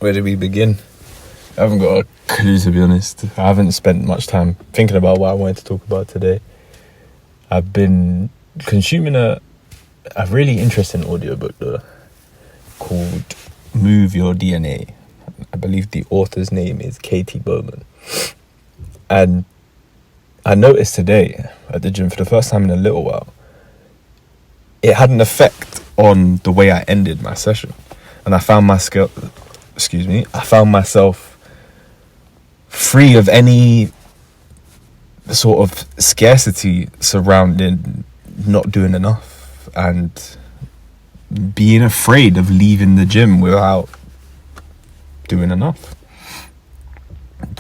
Where do we begin? I haven't got a clue, to be honest. I haven't spent much time thinking about what I wanted to talk about today. I've been consuming a really interesting audiobook though, called Move Your DNA. I believe the author's name is Katie Bowman. And I noticed today at the gym for the first time in a little while, it had an effect on the way I ended my session. And I found myself free of any sort of scarcity surrounding not doing enough and being afraid of leaving the gym without doing enough.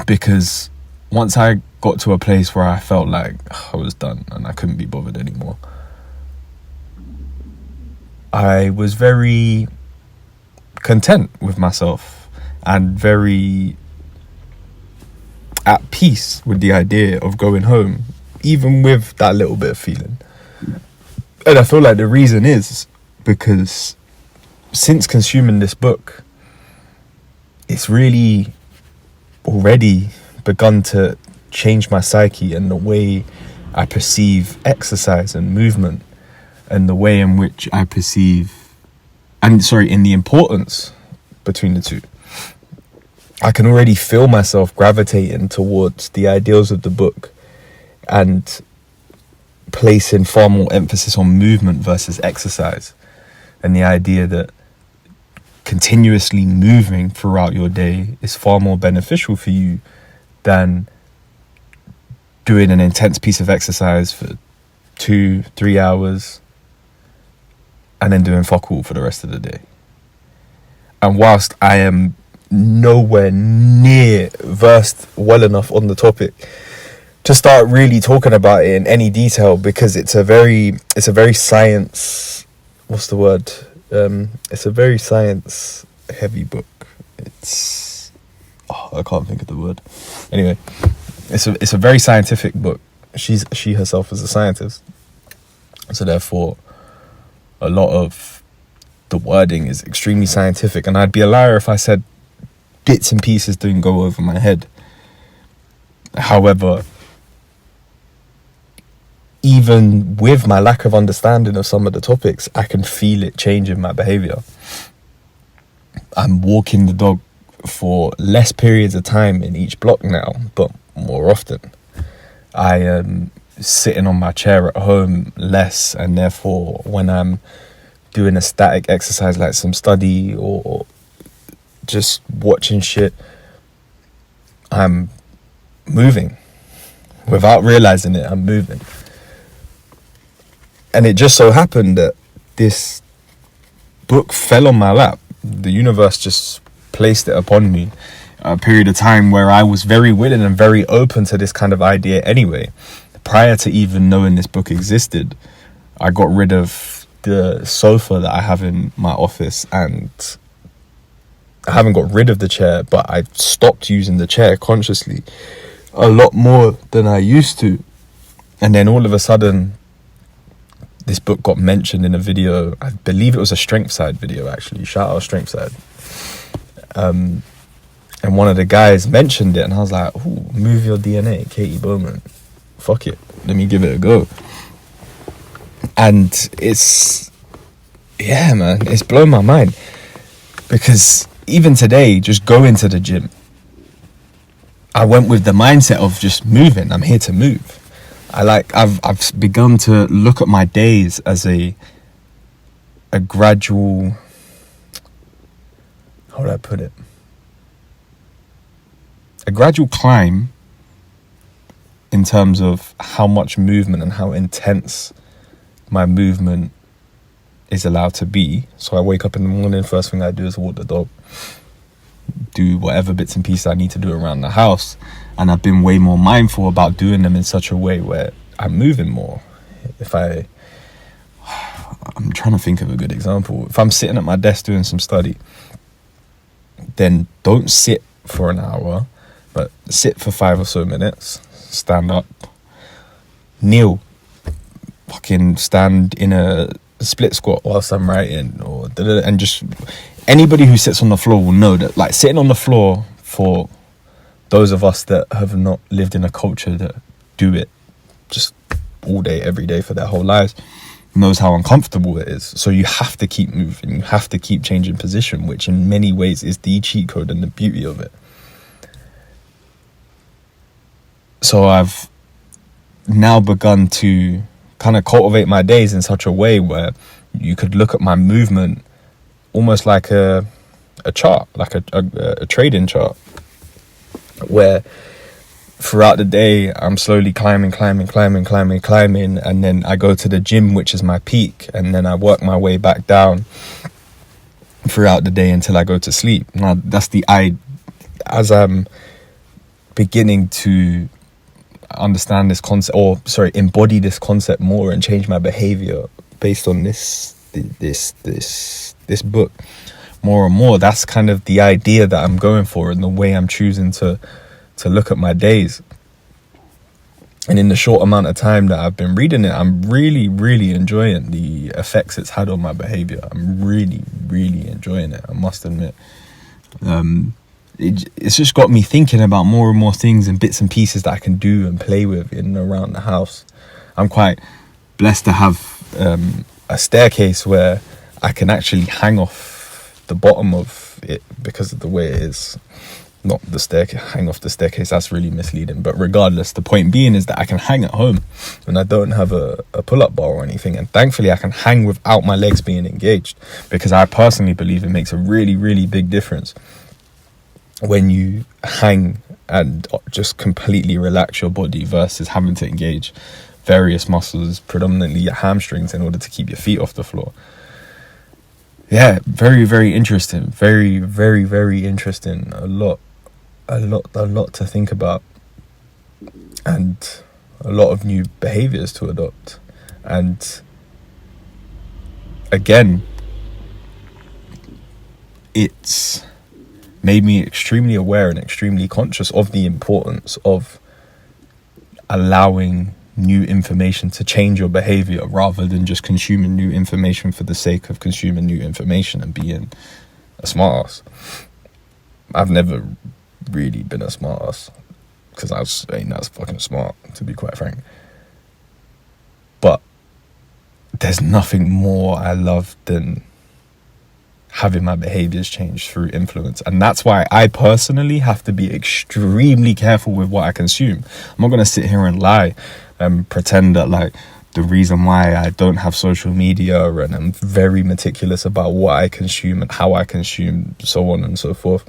Because once I got to a place where I felt like I was done and I couldn't be bothered anymore, I was very content with myself and very at peace with the idea of going home, even with that little bit of feeling. And I feel like the reason is because since consuming this book, it's really already begun to change my psyche and the way I perceive exercise and movement, and the way in which I perceive, in the importance between the two. I can already feel myself gravitating towards the ideals of the book and placing far more emphasis on movement versus exercise, and the idea that continuously moving throughout your day is far more beneficial for you than doing an intense piece of exercise for 2-3 hours and then doing fuck all for the rest of the day. And whilst I am nowhere near versed well enough on the topic to start really talking about it in any detail, because it's a very science, it's a very science heavy book. I can't think of the word. Anyway, it's a very scientific book. She herself is a scientist, so therefore a lot of the wording is extremely scientific, and I'd be a liar if I said bits and pieces didn't go over my head. However, even with my lack of understanding of some of the topics, I can feel it changing my behavior. I'm walking the dog for less periods of time in each block now, but more often. I am sitting on my chair at home less, and therefore when I'm doing a static exercise like some study or just watching shit, I'm moving. Without realizing it, I'm moving. And it just so happened that this book fell on my lap. The universe just placed it upon me a period of time where I was very willing and very open to this kind of idea anyway. Prior to even knowing this book existed, I got rid of the sofa that I have in my office, and I haven't got rid of the chair, but I've stopped using the chair consciously a lot more than I used to. And then all of a sudden, this book got mentioned in a video. I believe it was a Strength Side video, actually. Shout out Strength Side. And one of the guys mentioned it, and I was like, ooh, Move Your DNA, Katie Bowman. Fuck it. Let me give it a go. And it's blown my mind. Because even today, just going to the gym, I went with the mindset of just moving. I'm here to move. I've begun to look at my days as a gradual, how would I put it? A gradual climb in terms of how much movement and how intense my movement is allowed to be. So I wake up in the morning, first thing I do is walk the dog, do whatever bits and pieces I need to do around the house, and I've been way more mindful about doing them in such a way where I'm moving more. I'm trying to think of a good example. If I'm sitting at my desk doing some study, then don't sit for an hour, but sit for 5 or so minutes, stand up, kneel, fucking stand in a split squat whilst I'm writing, and just anybody who sits on the floor will know that, like, sitting on the floor, for those of us that have not lived in a culture that do it just all day, every day for their whole lives, knows how uncomfortable it is. So you have to keep moving, you have to keep changing position, which in many ways is the cheat code and the beauty of it. So I've now begun to kind of cultivate my days in such a way where you could look at my movement almost like a chart, like a trading chart, where throughout the day I'm slowly climbing, and then I go to the gym, which is my peak, and then I work my way back down throughout the day until I go to sleep. Now that's as I'm beginning to understand this concept, embody this concept more and change my behavior based on this book more and more. That's kind of the idea that I'm going for, and the way I'm choosing to look at my days. And in the short amount of time that I've been reading it, I'm really, really enjoying the effects it's had on my behavior. I'm really, really enjoying it, I must admit. It's just got me thinking about more and more things and bits and pieces that I can do and play with in and around the house. I'm quite blessed to have a staircase where I can actually hang off the bottom of it because of the way it is. Not the staircase, hang off the staircase, that's really misleading. But regardless, the point being is that I can hang at home and I don't have a pull-up bar or anything. And thankfully, I can hang without my legs being engaged, because I personally believe it makes a really, really big difference when you hang and just completely relax your body versus having to engage various muscles, predominantly your hamstrings, in order to keep your feet off the floor. Yeah, very, very interesting. Very, very, very interesting. A lot to think about, and a lot of new behaviors to adopt. And again, it's made me extremely aware and extremely conscious of the importance of allowing new information to change your behavior, rather than just consuming new information for the sake of consuming new information and being a smart ass. I've never really been a smart ass, because I ain't that fucking smart, to be quite frank. But there's nothing more I love than having my behaviors change through influence. And that's why I personally have to be extremely careful with what I consume. I'm not going to sit here and lie and pretend that, like, the reason why I don't have social media and I'm very meticulous about what I consume and how I consume, so on and so forth.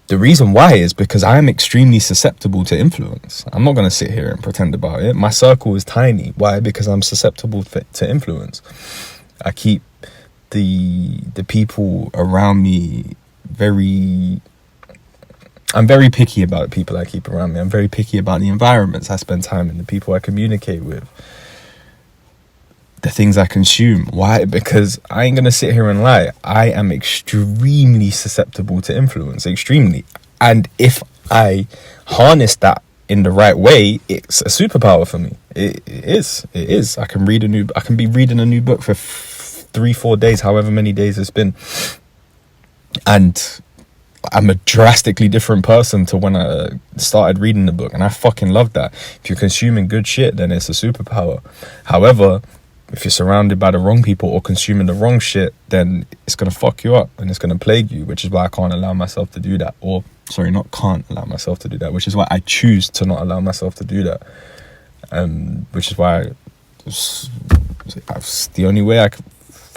The reason why is because I'm extremely susceptible to influence. I'm not going to sit here and pretend about it. My circle is tiny. Why? Because I'm susceptible to influence. I keep the people around me I'm very picky about the people I keep around me. I'm very picky about the environments I spend time in, the people I communicate with, the things I consume. Why? Because I ain't gonna sit here and lie. I am extremely susceptible to influence, extremely. And if I harness that in the right way, it's a superpower for me. It is. I can be reading a new book for 3-4 days, however many days it's been, and I'm a drastically different person to when I started reading the book, and I fucking love that. If you're consuming good shit, then it's a superpower. However, if you're surrounded by the wrong people or consuming the wrong shit, then it's gonna fuck you up and it's gonna plague you, which is why I can't allow myself to do that. Which is why I choose to not allow myself to do that. Which is why it's the only way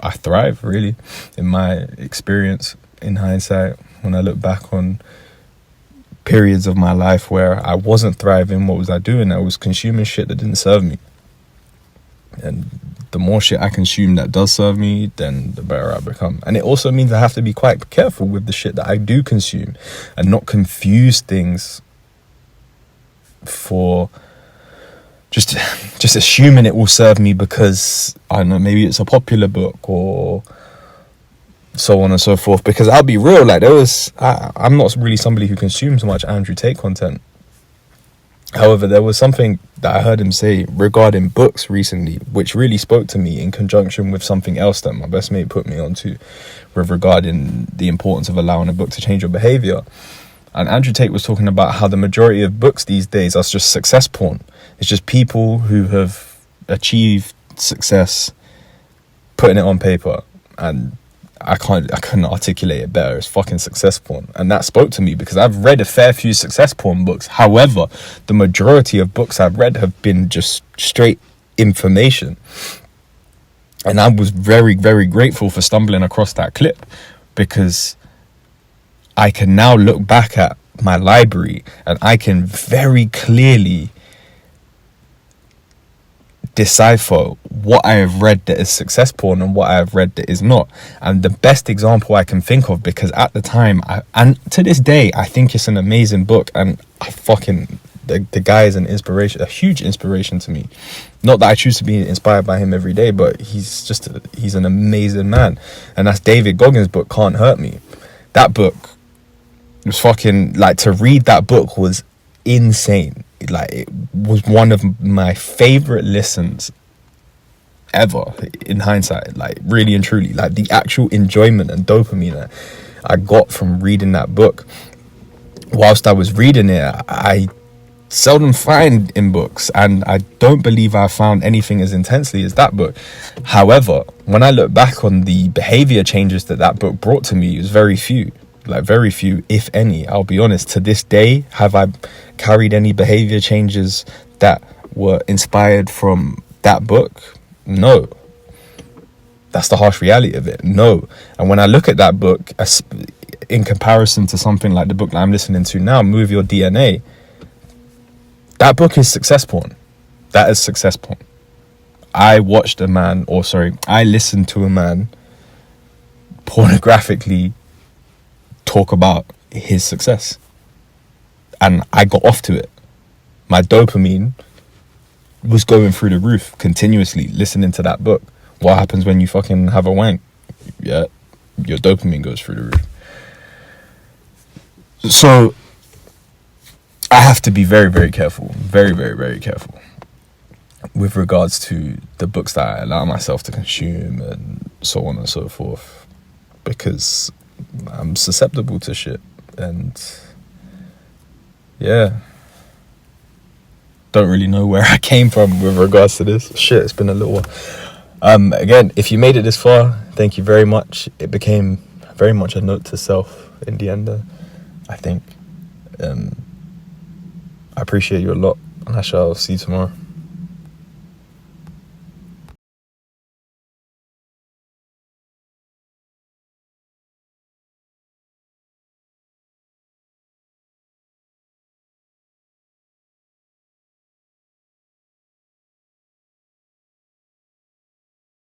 I thrive, really, in my experience, in hindsight. When I look back on periods of my life where I wasn't thriving, what was I doing? I was consuming shit that didn't serve me. And the more shit I consume that does serve me, then the better I become. And it also means I have to be quite careful with the shit that I do consume and not confuse things for just assuming it will serve me because, I don't know, maybe it's a popular book or so on and so forth. Because I'll be real, like, I'm not really somebody who consumes much Andrew Tate content. However, there was something that I heard him say regarding books recently, which really spoke to me in conjunction with something else that my best mate put me onto, with regarding the importance of allowing a book to change your behavior. And Andrew Tate was talking about how the majority of books these days are just success porn. It's just people who have achieved success putting it on paper, and I couldn't articulate it better. It's fucking success porn. And that spoke to me because I've read a fair few success porn books. However, the majority of books I've read have been just straight information. And I was very, very grateful for stumbling across that clip, because I can now look back at my library and I can very clearly decipher what I have read that is success porn and what I have read that is not. And the best example I can think of, because at the time, and to this day, I think it's an amazing book, and the guy is an inspiration, a huge inspiration to me. Not that I choose to be inspired by him every day, but he's an amazing man. And that's David Goggins' book, Can't Hurt Me. That book was fucking, like, to read that book was insane. Like, it was one of my favorite listens ever, in hindsight. Like, really and truly, like, the actual enjoyment and dopamine that I got from reading that book. Whilst I was reading it, I seldom find in books, and I don't believe I found anything as intensely as that book. However, when I look back on the behavior changes that book brought to me, it was very few. Like, very few, if any. I'll be honest, to this day, have I carried any behavior changes that were inspired from that book? No. That's the harsh reality of it. No. And when I look at that book, in comparison to something like the book that I'm listening to now, Move Your DNA, that book is success porn. That is success porn. I listened to a man pornographically talk about his success, and I got off to it. My dopamine was going through the roof continuously listening to that book. What happens when you fucking have a wank? Yeah, your dopamine goes through the roof. So I have to be very, very careful, very, very, very careful with regards to the books that I allow myself to consume and so on and so forth, because I'm susceptible to shit. And yeah, don't really know where I came from with regards to this shit. It's been a little while. Again, if you made it this far, thank you very much. It became very much a note to self in the end, I think. I appreciate you a lot, and I shall see you tomorrow.